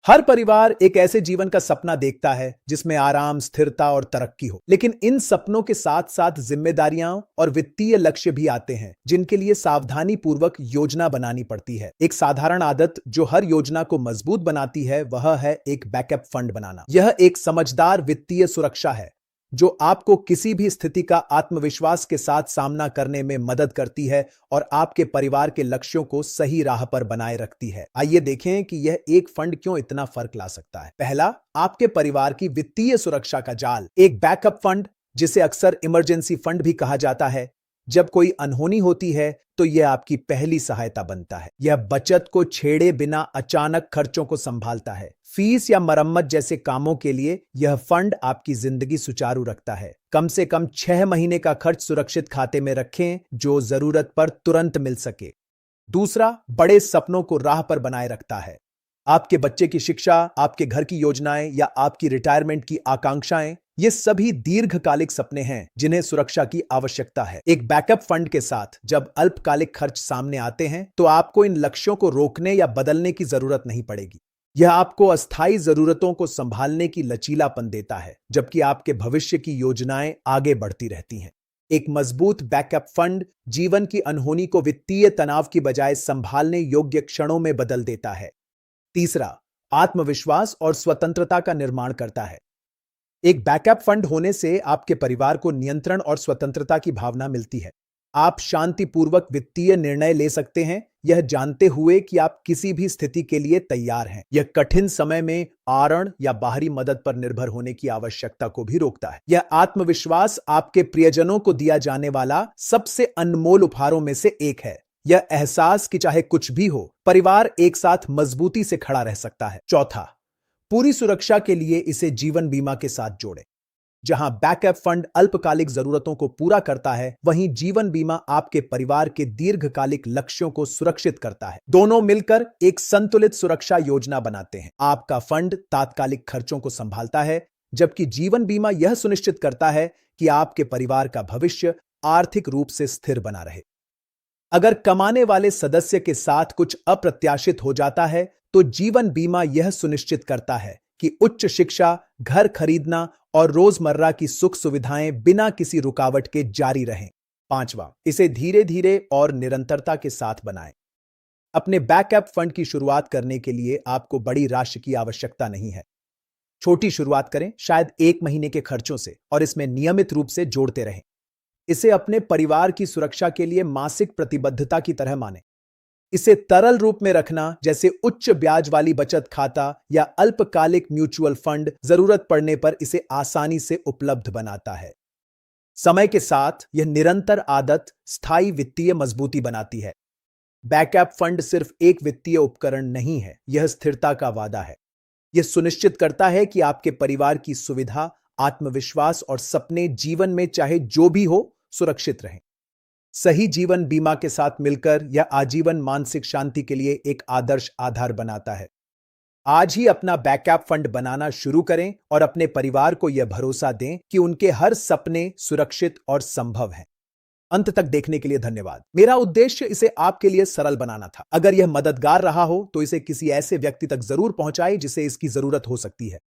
हर परिवार एक ऐसे जीवन का सपना देखता है जिसमें आराम, स्थिरता और तरक्की हो। लेकिन इन सपनों के साथ साथ जिम्मेदारियां और वित्तीय लक्ष्य भी आते हैं, जिनके लिए सावधानी पूर्वक योजना बनानी पड़ती है। एक साधारण आदत जो हर योजना को मजबूत बनाती है, वह है एक बैकअप फंड बनाना। यह एक समझदार वित्तीय सुरक्षा है जो आपको किसी भी स्थिति का आत्मविश्वास के साथ सामना करने में मदद करती है और आपके परिवार के लक्ष्यों को सही राह पर बनाए रखती है। आइए देखें कि यह एक फंड क्यों इतना फर्क ला सकता है। पहला, आपके परिवार की वित्तीय सुरक्षा का जाल। एक बैकअप फंड, जिसे अक्सर इमरजेंसी फंड भी कहा जाता है, जब कोई अनहोनी होती है तो यह आपकी पहली सहायता बनता है। यह बचत को छेड़े बिना अचानक खर्चों को संभालता है। फीस या मरम्मत जैसे कामों के लिए यह फंड आपकी जिंदगी सुचारू रखता है। कम से कम 6 महीने का खर्च सुरक्षित खाते में रखें जो जरूरत पर तुरंत मिल सके। दूसरा, बड़े सपनों को राह पर बनाए रखता है। आपके बच्चे की शिक्षा, आपके घर की योजनाएं या आपकी रिटायरमेंट की आकांक्षाएं, ये सभी दीर्घकालिक सपने हैं जिन्हें सुरक्षा की आवश्यकता है। एक बैकअप फंड के साथ जब अल्पकालिक खर्च सामने आते हैं तो आपको इन लक्ष्यों को रोकने या बदलने की जरूरत नहीं पड़ेगी। यह आपको अस्थायी जरूरतों को संभालने की लचीलापन देता है, जबकि आपके भविष्य की योजनाएं आगे बढ़ती रहती हैं। एक मजबूत बैकअप फंड जीवन की अनहोनी को वित्तीय तनाव की बजाय संभालने योग्य क्षणों में बदल देता है। तीसरा, आत्मविश्वास और स्वतंत्रता का निर्माण करता है। एक बैकअप फंड होने से आपके परिवार को नियंत्रण और स्वतंत्रता की भावना मिलती है। आप शांतिपूर्वक वित्तीय निर्णय ले सकते हैं, यह जानते हुए कि आप किसी भी स्थिति के लिए तैयार हैं। यह कठिन समय में आड़न या बाहरी मदद पर निर्भर होने की आवश्यकता को भी रोकता है। यह आत्मविश्वास आपके प्रियजनों को दिया जाने वाला सबसे अनमोल उपहारों में से एक है। यह एहसास कि चाहे कुछ भी हो, परिवार एक साथ मजबूती से खड़ा रह सकता है। चौथा, पूरी सुरक्षा के लिए इसे जीवन बीमा के साथ जोड़ें। जहां बैकअप फंड अल्पकालिक जरूरतों को पूरा करता है, वहीं जीवन बीमा आपके परिवार के दीर्घकालिक लक्ष्यों को सुरक्षित करता है। दोनों मिलकर एक संतुलित सुरक्षा योजना बनाते हैं। आपका फंड तात्कालिक खर्चों को संभालता है, जबकि जीवन बीमा यह सुनिश्चित करता है कि आपके परिवार का भविष्य आर्थिक रूप से स्थिर बना रहे। अगर कमाने वाले सदस्य के साथ कुछ अप्रत्याशित हो जाता है तो जीवन बीमा यह सुनिश्चित करता है कि उच्च शिक्षा, घर खरीदना और रोजमर्रा की सुख सुविधाएं बिना किसी रुकावट के जारी रहें। पांचवा, इसे धीरे धीरे और निरंतरता के साथ बनाएं। अपने बैकअप फंड की शुरुआत करने के लिए आपको बड़ी राशि की आवश्यकता नहीं है। छोटी शुरुआत करें, शायद 1 महीने के खर्चों से, और इसमें नियमित रूप से जोड़ते रहें। इसे अपने परिवार की सुरक्षा के लिए मासिक प्रतिबद्धता की तरह मानें। इसे तरल रूप में रखना, जैसे उच्च ब्याज वाली बचत खाता या अल्पकालिक म्यूचुअल फंड, जरूरत पड़ने पर इसे आसानी से उपलब्ध बनाता है। समय के साथ यह निरंतर आदत स्थायी वित्तीय मजबूती बनाती है। बैकअप फंड सिर्फ एक वित्तीय उपकरण नहीं है, यह स्थिरता का वादा है। यह सुनिश्चित करता है कि आपके परिवार की सुविधा, आत्मविश्वास और सपने जीवन में चाहे जो भी हो, सुरक्षित रहें। सही जीवन बीमा के साथ मिलकर यह आजीवन मानसिक शांति के लिए एक आदर्श आधार बनाता है। आज ही अपना बैकअप फंड बनाना शुरू करें और अपने परिवार को यह भरोसा दें कि उनके हर सपने सुरक्षित और संभव हैं। अंत तक देखने के लिए धन्यवाद। मेरा उद्देश्य इसे आपके लिए सरल बनाना था। अगर यह मददगार रहा हो तो इसे किसी ऐसे व्यक्ति तक जरूर पहुंचाएं जिसे इसकी जरूरत हो सकती है।